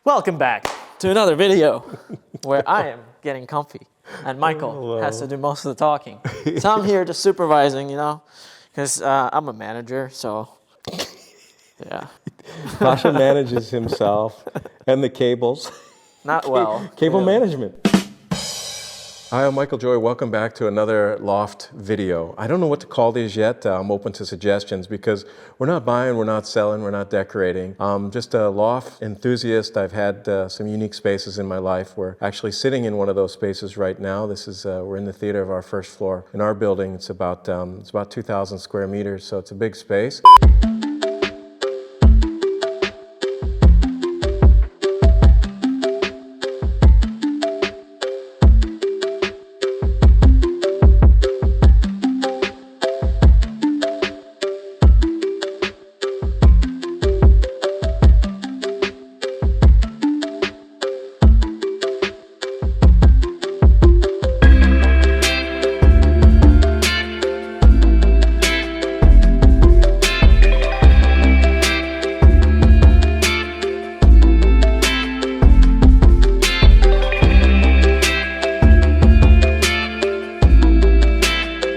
Welcome back to another video where I am getting comfy and Michael has to do most of the talking. So I'm here just supervising, you know, because I'm a manager, so yeah. Pasha manages himself and the cables. Not well. Cable management. Hi, I'm Michael Joy. Welcome back to another Loft video. I don't know what to call these yet. I'm open to suggestions because we're not buying, we're not selling, we're not decorating. Just a loft enthusiast. I've had some unique spaces in my life. We're actually sitting in one of those spaces right now. This is we're in the theater of our first floor. In our building, it's about 2,000 square meters, so it's a big space.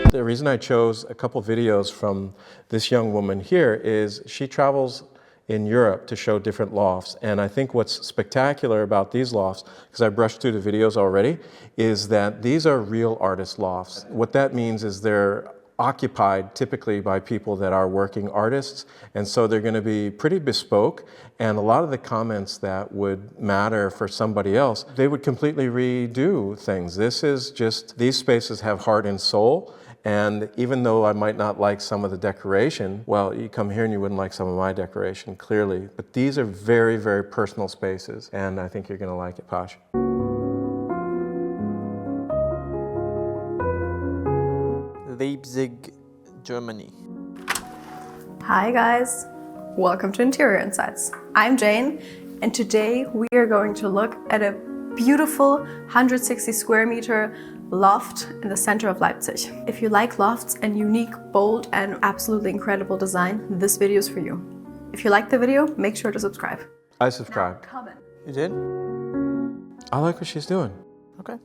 The reason I chose a couple videos from this young woman here is she travels in Europe to show different lofts, and I think what's spectacular about these lofts, because I brushed through the videos already, is that these are real artist lofts. What that means is they're occupied typically by people that are working artists, and so they're going to be pretty bespoke, and a lot of the comments that would matter for somebody else, they would completely redo things. This is just, these spaces have heart and soul. And even though I might not like some of the decoration, well, you come here and you wouldn't like some of my decoration, clearly. But these are very, very personal spaces, and I think you're going to like it, Pasha. Leipzig, Germany. Hi guys, welcome to Interior Insights. I'm Jane, and today we are going to look at a beautiful 160 square meter loft in the center of Leipzig. If you like lofts and unique, bold, and absolutely incredible design, this video is for you. If you like the video, make sure to subscribe. I subscribe. Now, comment. You did? I like what she's doing. Okay.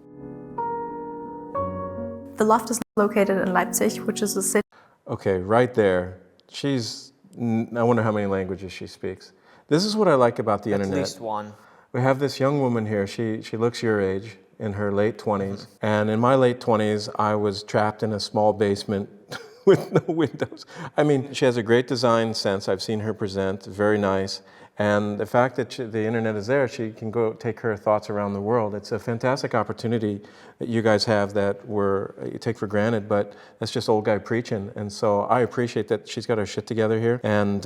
The loft is located in Leipzig, which is a city. Okay, right there. I wonder how many languages she speaks. This is what I like about the internet. At least one. We have this young woman here. She looks your age, in her late 20s. And in my late 20s, I was trapped in a small basement with no windows. I mean, she has a great design sense. I've seen her present, very nice. And the fact that the internet is there, she can go take her thoughts around the world. It's a fantastic opportunity that you guys have that you take for granted, but that's just old guy preaching. And so I appreciate that she's got her shit together here and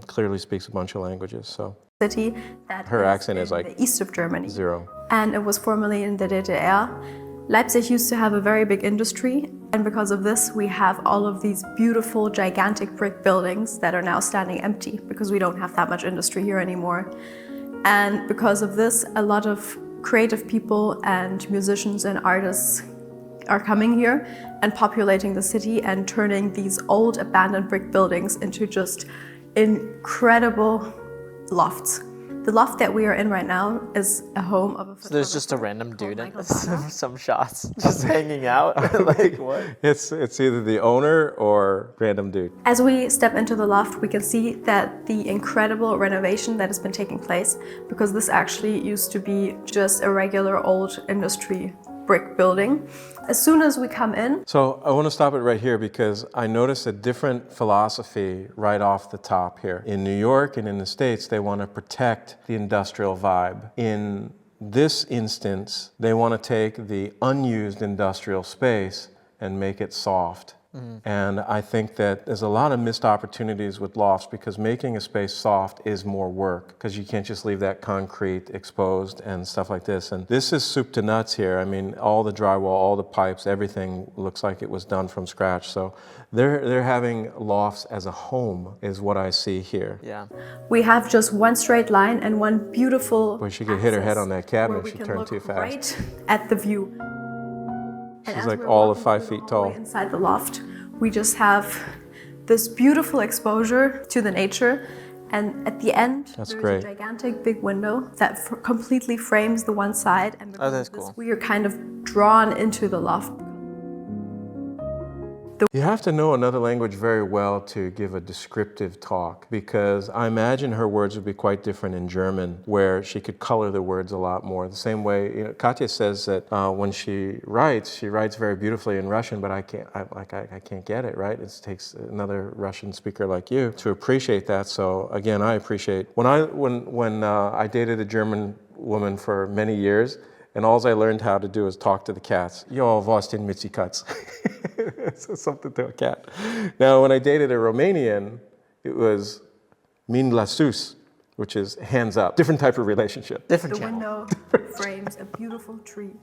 clearly speaks a bunch of languages. So city that her accent is like the east of Germany. Zero. And it was formerly in the DDR. Leipzig used to have a very big industry, and because of this we have all of these beautiful gigantic brick buildings that are now standing empty because we don't have that much industry here anymore. And because of this, a lot of creative people and musicians and artists are coming here and populating the city and turning these old abandoned brick buildings into just incredible lofts. The loft that we are in right now is a home of a photographer. So there's just a random dude in some shots just hanging out. Like what? It's either the owner or random dude. As we step into the loft, we can see that the incredible renovation that has been taking place, because this actually used to be just a regular old industry brick building. As soon as we come in. So I want to stop it right here because I noticed a different philosophy right off the top here. In New York and in the States, they want to protect the industrial vibe. In this instance, they want to take the unused industrial space and make it soft. And I think that there's a lot of missed opportunities with lofts because making a space soft is more work because you can't just leave that concrete exposed and stuff like this. And this is soup to nuts here. I mean, all the drywall, all the pipes, everything looks like it was done from scratch. So they're having lofts as a home is what I see here. Yeah. We have just one straight line and one beautiful Boy, she could hit her head on that cabinet if she can turned look too fast. right at the view. She's like all of 5 feet tall. Inside the loft, we just have this beautiful exposure to the nature And at the end, there's great. a gigantic big window that completely frames the one side. And because that's of this, cool. we are kind of drawn into the loft. You have to know another language very well to give a descriptive talk, because I imagine her words would be quite different in German, where she could color the words a lot more. The same way, you know, Katya says that when she writes very beautifully in Russian, but I can't get it, right? It takes another Russian speaker like you to appreciate that. So again, I appreciate, when I dated a German woman for many years, and all I learned how to do is talk to the cats. Yo, was den mit die Katz? So something to a cat. Now, when I dated a Romanian, it was min la sus, which is hands up. Different type of relationship. Different The channel. window frames a beautiful tree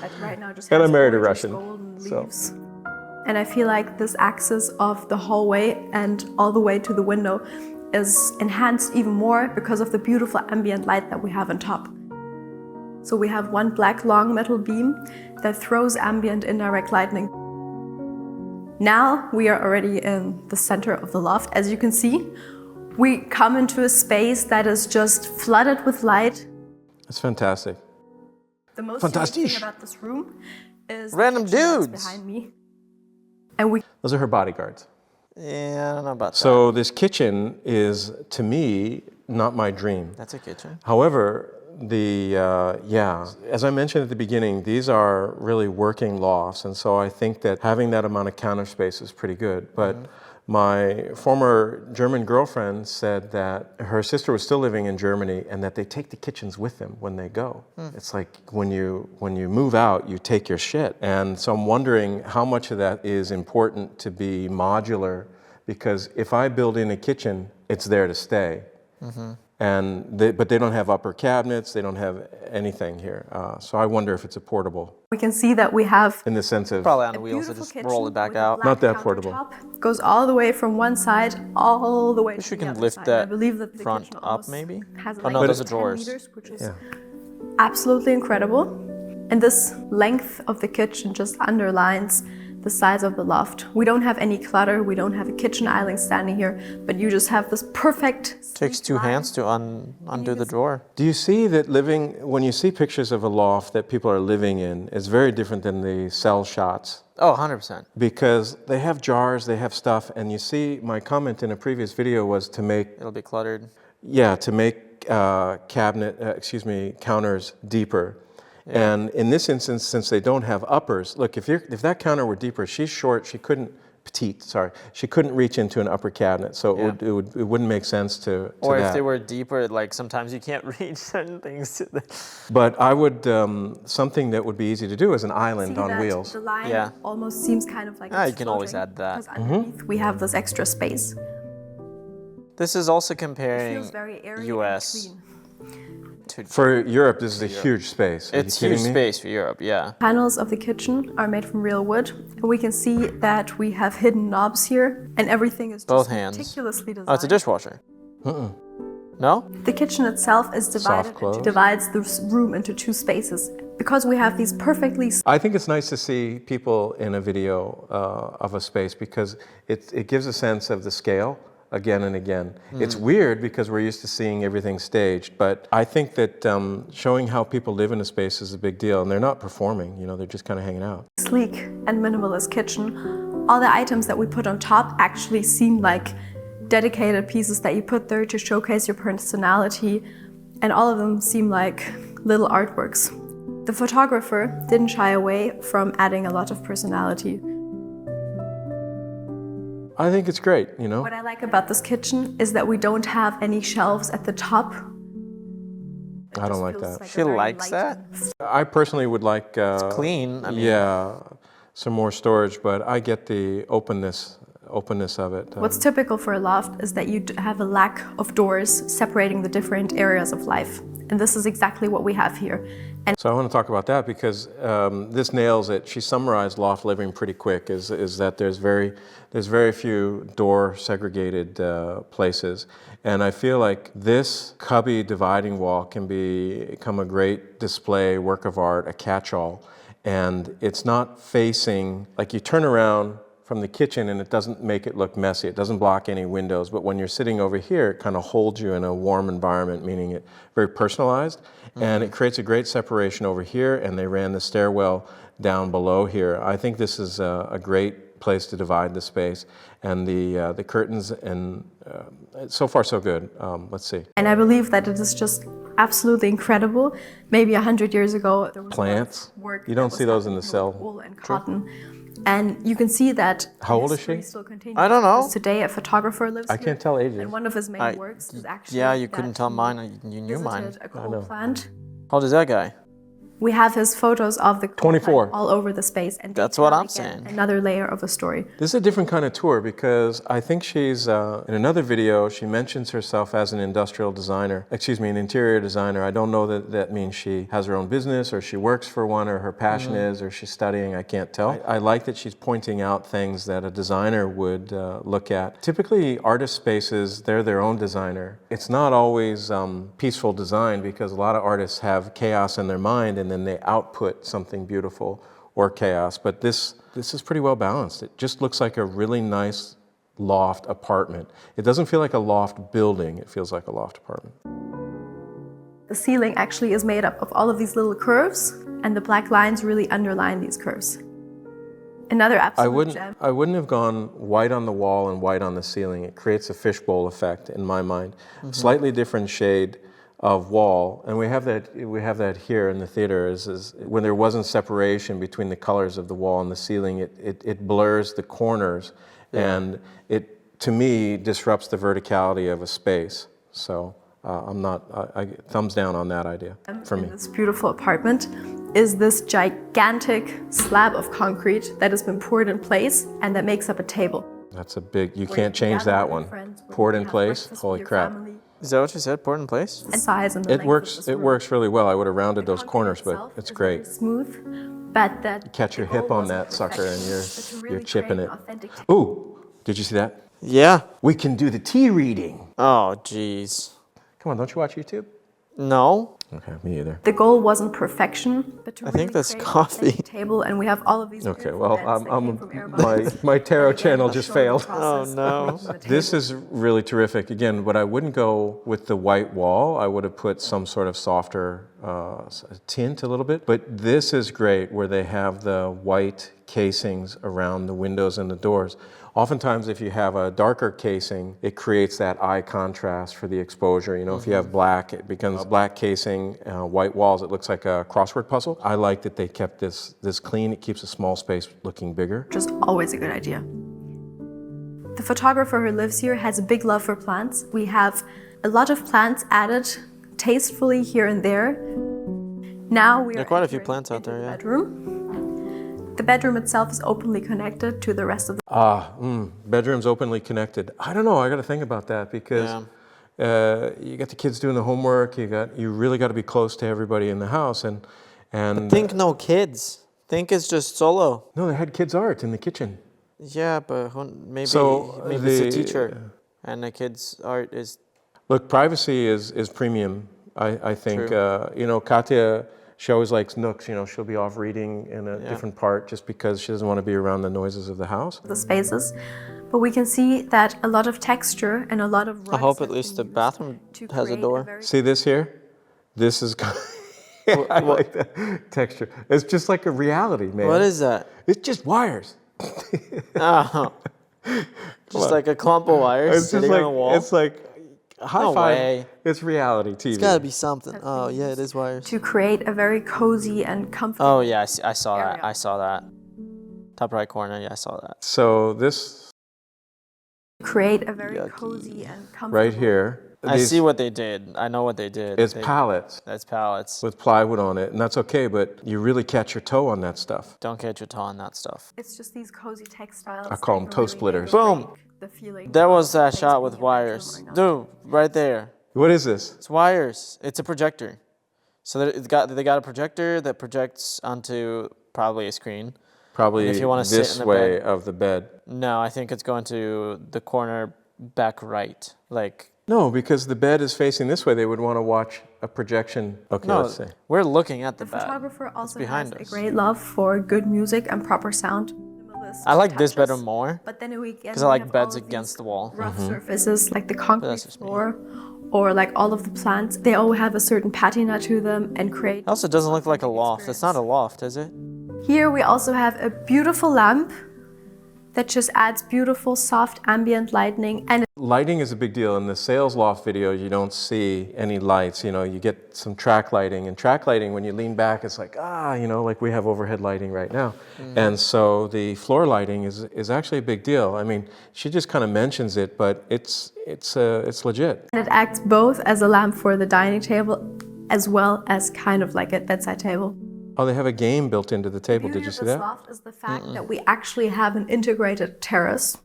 that right now just And has I married a gorgeous Russian, golden so. leaves. And I feel like this axis of the hallway and all the way to the window is enhanced even more because of the beautiful ambient light that we have on top. So we have one black long metal beam that throws ambient indirect lighting. Now we are already in the center of the loft. As you can see, we come into a space that is just flooded with light. It's fantastic. The most unique Fantastisch. thing about this room is Random the kitchen that's dudes. behind me. And we Those are her bodyguards. Yeah, I don't know about that. So this kitchen is, to me, not my dream. That's a kitchen. However, as I mentioned at the beginning, these are really working lofts, and so I think that having that amount of counter space is pretty good. But my former German girlfriend said that her sister was still living in Germany and that they take the kitchens with them when they go. It's like when you move out, you take your shit. And so I'm wondering how much of that is important to be modular, because if I build in a kitchen, it's there to stay. But they don't have upper cabinets, they don't have anything here. So I wonder if it's a portable, can see that we have in the sense of, Probably on the a wheels, so beautiful just kitchen roll it back with a out. black Not that portable. countertop. Goes all the way from one side all the way Wish to we the can other lift side. that I believe that the front kitchen up, almost maybe? has a Oh, no, length those of are 10 drawers. meters, which is yeah. absolutely incredible. And this length of the kitchen just underlines the size of the loft. We don't have any clutter, we don't have a kitchen island standing here, but you just have this perfect Takes sleek two line. hands to undo the drawer. Do you see that when you see pictures of a loft that people are living in, it's very different than the cell shots? Oh, 100%. Because they have jars, they have stuff, and you see, my comment in a previous video was to make, It'll be cluttered. counters deeper. And in this instance, since they don't have uppers, look, if that counter were deeper, she's short, she couldn't reach into an upper cabinet, so it wouldn't make sense to Or that. if they were deeper, like sometimes you can't reach certain things to the... But I would, something that would be easy to do is an island See on that wheels. The line Yeah. almost seems kind of like Ah, it's you can always floating, add that. because underneath we have this extra space. This is also It comparing feels very airy US and clean. to... For Europe, this is a huge space. Are It's you huge kidding me? space for Europe, yeah. Panels of the kitchen are made from real wood, and we can see that we have hidden knobs here, and everything is Both just hands. meticulously designed. Oh, it's a dishwasher. No? The kitchen itself is close. divides the room into two spaces. Because we have these perfectly I think it's nice to see people in a video of a space, because it gives a sense of the scale again and again. It's weird because we're used to seeing everything staged, but I think that showing how people live in a space is a big deal, and they're not performing, they're just kind of hanging out. sleek and minimalist kitchen. All the items that we put on top actually seem like dedicated pieces that you put there to showcase your personality, and all of them seem like little artworks. The photographer didn't shy away from adding a lot of personality. I think it's great, What I like about this kitchen is that we don't have any shelves at the top. I don't like that. She likes that? I personally would like... Clean. I mean, yeah, some more storage, but I get the openness of it. What's typical for a loft is that you have a lack of doors separating the different areas of life. And this is exactly what we have here. And So I want to talk about that, because this nails it. She summarized loft living pretty quick, is that there's very few door segregated places. And I feel like this cubby dividing wall can become a great display, work of art, a catch-all. And it's not facing, like you turn around from the kitchen, and it doesn't make it look messy. It doesn't block any windows, but when you're sitting over here, it kind of holds you in a warm environment, meaning it very personalized, and it creates a great separation over here, and they ran the stairwell down below here. I think this is a great place to divide the space, and the curtains, and so far so good. Let's see. And I believe that it is just absolutely incredible. Maybe 100 years ago, there was Plants. work You don't that see was those in happening the cell. with wool and cotton. And you can see that How old is history she? still continues. I don't know. Because today, a photographer lives I here. can't tell ages. And one of his main works is actually Yeah, you that couldn't tell he mine. You knew mine. visited a coal plant. How old is that guy? We have his photos of the coal 24. plant all over the space, and they That's what tell, I'm again, saying. another layer of a story. This is a different kind of tour because I think she's, in another video, she mentions herself as an industrial designer, excuse me, an interior designer. I don't know that that means she has her own business or she works for one or her passion is or she's studying, I can't tell. I like that she's pointing out things that a designer would look at. Typically, artist spaces, they're their own designer. It's not always peaceful design because a lot of artists have chaos in their mind and then they output something beautiful or chaos, but this is pretty well balanced. It just looks like a really nice loft apartment. It doesn't feel like a loft building, it feels like a loft apartment. The ceiling actually is made up of all of these little curves, and the black lines really underline these curves. Another absolute gem. I wouldn't have gone white on the wall and white on the ceiling. It creates a fishbowl effect in my mind. Slightly different shade of wall, and we have that here in the theater, is when there wasn't separation between the colors of the wall and the ceiling, it blurs the corners, and it, to me, disrupts the verticality of a space. So I thumbs down on that idea for me. This beautiful apartment is this gigantic slab of concrete that has been poured in place and that makes up a table. That's a big, you can't change that one. Poured in place, holy crap. Is that what you said? Poured in place? And size and the It works really well. I would have rounded those corners, but it's great. Smooth, but that Catch your hip on that sucker and you're chipping it. Ooh, did you see that? Yeah. We can do the tea reading. Oh, jeez. Come on, don't you watch YouTube? No. Okay, me either. The goal wasn't perfection, but to I think really that's create an coffee. authentic table, and we have all of these. Okay, beautiful well, beds that came from Airbus. my tarot And again, channel I'll just show you the failed. process Oh, of no. making the table. This is really terrific. Again, but I wouldn't go with the white wall. I would have put some sort of softer tint a little bit. But this is great where they have the white casings around the windows and the doors. Oftentimes, if you have a darker casing, it creates that eye contrast for the exposure. You know, if you have black, it becomes black casing, white walls, it looks like a crossword puzzle. I like that they kept this clean. It keeps a small space looking bigger. Just always a good idea. The photographer who lives here has a big love for plants. We have a lot of plants added tastefully here and there. Now we There are are quite a few entering plants out into there, the yeah. bedroom. The bedroom itself is openly connected to the rest of the Bedrooms openly connected. I don't know, I gotta think about that because you got the kids doing the homework, you really gotta be close to everybody in the house and Think no kids. Think it's just solo. no, they had kids' art in the kitchen. Yeah, but maybe So it's a teacher, and the kids' art is. Look, privacy is premium. I think you know, Katya, she always likes nooks. You know, she'll be off reading in a different part just because she doesn't want to be around the noises of the house. the spaces. But we can see that a lot of texture and a lot of I rugs hope have at least the been used bathroom to has a create door. very See this here? This is. I like that texture. It's just like a reality, man. What is that? It's just wires. Oh, just like a clump of wires It's just sitting like on a wall. it's like high No five. way. It's reality TV. It's gotta be something. Oh yeah, it is wires. to create a very cozy and comfortable. Oh yeah, I saw that. area. I saw that. Top right corner. Yeah, I saw that. So this Create a very Yucky. cozy and comfortable. right here. I see what they did. I know what they did. It's pallets That's pallets. with plywood on it, and that's okay. But you really catch your toe on that stuff. Don't catch your toe on that stuff. It's just these cozy textiles. I call that them toe really splitters. Boom. break the feeling There was of that the shot place with being in my bedroom wires. right now. Dude, right there. What is this? It's wires. It's a projector. So they got a projector that projects onto probably a screen. Probably if you wanna sit this in the way bed. of the bed. No, I think it's going to the corner back right. Like No, because the bed is facing this way. They would want to watch a projection. Okay, no, let's see. we're looking at the The bed. photographer also behind has us. a great love for good music and proper sound. minimalist I like this touches. bedroom more. But then we Because I like beds against the wall. rough surfaces like the concrete that's just me. floor or like all of the plants. They all have a certain patina to them and create. It also doesn't look like a authentic loft. It's not a loft, is it? Here we also have a beautiful lamp that just adds beautiful soft ambient lighting, and Lighting is a big deal. In the sales loft video, you don't see any lights. You know, you get some track lighting. And track lighting, when you lean back, it's like, you know, like we have overhead lighting right now. And so the floor lighting is actually a big deal. I mean, she just kind of mentions it, but it's legit. it acts both as a lamp for the dining table as well as kind of like a bedside table. Oh, they have a game built into the table. The Did beauty you of see this that? loft is the fact that we actually have an integrated terrace.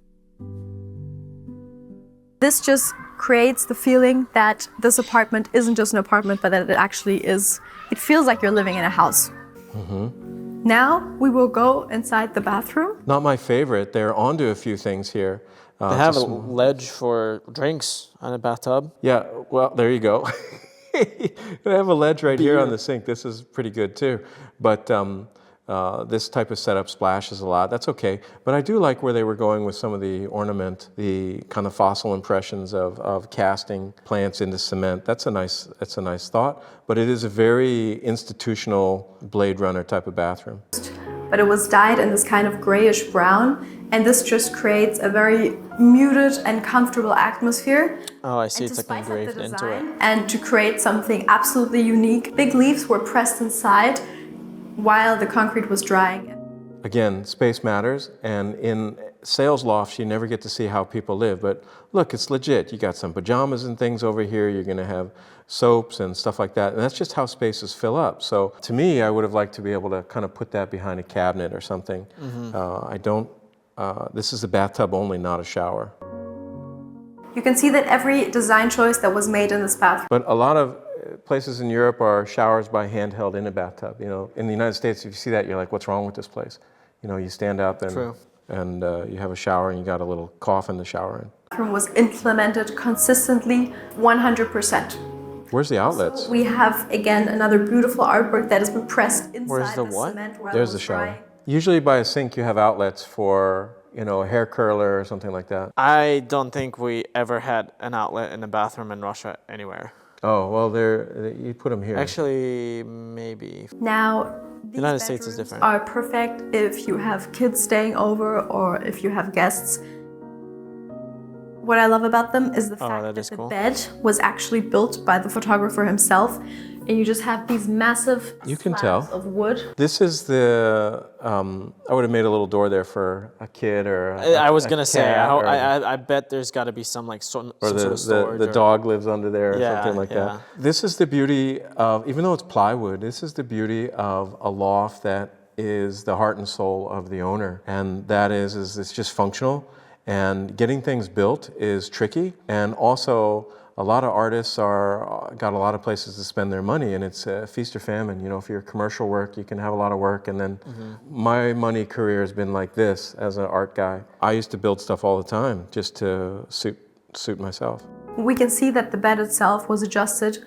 This just creates the feeling that this apartment isn't just an apartment, but that it actually is. It feels like you're living in a house. Now we will go inside the bathroom. Not my favorite. They're onto a few things here. They have a ledge for drinks on a bathtub. Yeah, well, there you go. They have a ledge right here on the sink. This is pretty good too. But this type of setup splashes a lot. That's okay. But I do like where they were going with some of the ornament, the kind of fossil impressions of casting plants into cement. That's a nice thought. But it is a very institutional Blade Runner type of bathroom. But it was dyed in this kind of grayish brown, and this just creates a very muted and comfortable atmosphere. Oh, I see. And It's to like spice up the engraved into it. design and to create something absolutely unique, big leaves were pressed inside while the concrete was drying. Again, space matters, and in sales lofts, you never get to see how people live. But look, it's legit. You got some pajamas and things over here. You're going to have soaps and stuff like that, and that's just how spaces fill up. So to me, I would have liked to be able to kind of put that behind a cabinet or something. I don't. This is a bathtub only, not a shower. You can see that every design choice that was made in this bathroom. But a lot of places in Europe are showers by handheld in a bathtub. You know, in the United States, if you see that, you're like, what's wrong with this place? You know, you stand up and you have a shower and you got a little coffin to shower in. The bathroom was implemented consistently 100%. Where's the outlets? We have, again, another beautiful artwork that has been pressed inside Where's the what? cement while There's it the was shower. drying. Usually by a sink, you have outlets for, you know, a hair curler or something like that. I don't think we ever had an outlet in a bathroom in Russia anywhere. Oh, well, you put them here. Actually, maybe. Now, these United States is bedrooms different. are perfect if you have kids staying over or if you have guests. What I love about them is the fact that the bed was actually built by the photographer himself, and you just have these massive slabs of wood. This is the, I would have made a little door there for a kid or I was going to say, I bet there's got to be some like some sort of storage. The dog lives under there or something like that. This is the beauty of, even though it's plywood, this is the beauty of a loft that is the heart and soul of the owner. And that is it's just functional. And getting things built is tricky. And also, a lot of artists got a lot of places to spend their money, and it's feast or famine. You know, if you're commercial work, you can have a lot of work. And then my money career has been like this as an art guy. I used to build stuff all the time just to suit myself. We can see that the bed itself was adjusted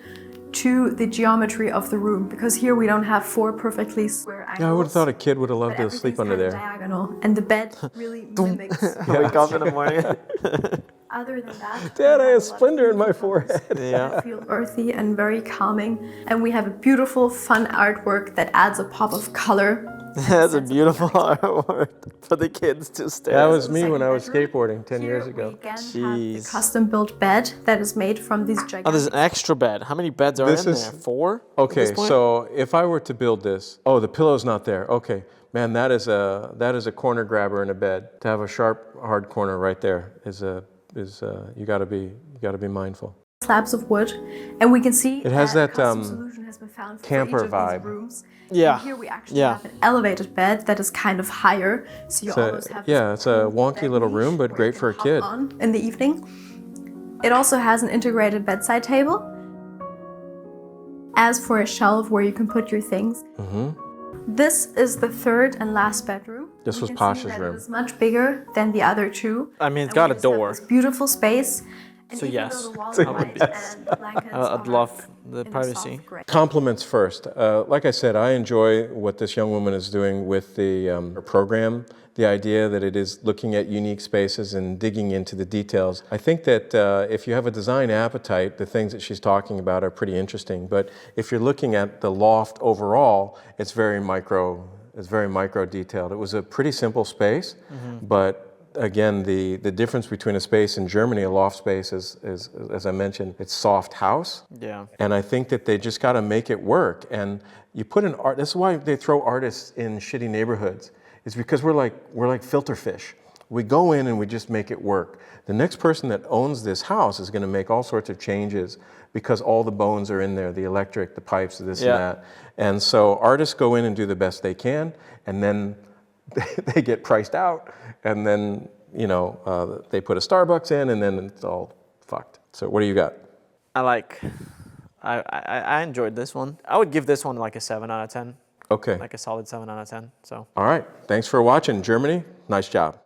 to the geometry of the room, because here we don't have four perfectly square angles. Yeah, I would have thought a kid would have loved to sleep under there. Diagonal, and the bed really mimics. Wake up in the morning. Other than that, Dad, I have a splinter in my forehead. I feel earthy and very calming, and we have a beautiful, fun artwork that adds a pop of color. That's a beautiful artwork for the kids to stare at. That was me when I was skateboarding 10 years ago. We again have the custom-built bed that is made from these gigantic... Oh, there's an extra bed. How many beds are in there? 4? Okay, so if I were to build this, the pillow's not there. Okay, man, that is a corner grabber in a bed. To have a sharp, hard corner right there is you got to be mindful. Slabs of wood, and we can see it has that solution has been found for camper each of vibe. These rooms. Yeah. And here we actually have an elevated bed that is kind of higher, so you almost have it's a wonky little room, but great for a kid. In the evening, it also has an integrated bedside table. As for a shelf where you can put your things. This is the third and last bedroom. This was Pasha's room. It's much bigger than the other two. I mean, it's got a door. This beautiful space, So yes, I would be. I'd love the privacy. Compliments first. Like I said, I enjoy what this young woman is doing with the her program. The idea that it is looking at unique spaces and digging into the details. I think that if you have a design appetite, the things that she's talking about are pretty interesting. But if you're looking at the loft overall, it's very micro. It's very micro detailed. It was a pretty simple space, but again, the difference between a space in Germany, a loft space, is as I mentioned, it's soft house. Yeah. And I think that they just got to make it work. And you put an art. That's why they throw artists in shitty neighborhoods. It's because we're like filter fish. We go in and we just make it work. The next person that owns this house is going to make all sorts of changes because all the bones are in there, the electric, the pipes, this and that. And so artists go in and do the best they can, and then they get priced out, and then, you know, they put a Starbucks in, and then it's all fucked. So what do you got? I enjoyed this one. I would give this one like a 7 out of 10. Okay. Like a solid 7 out of 10. So. All right. Thanks for watching, Germany. Nice job.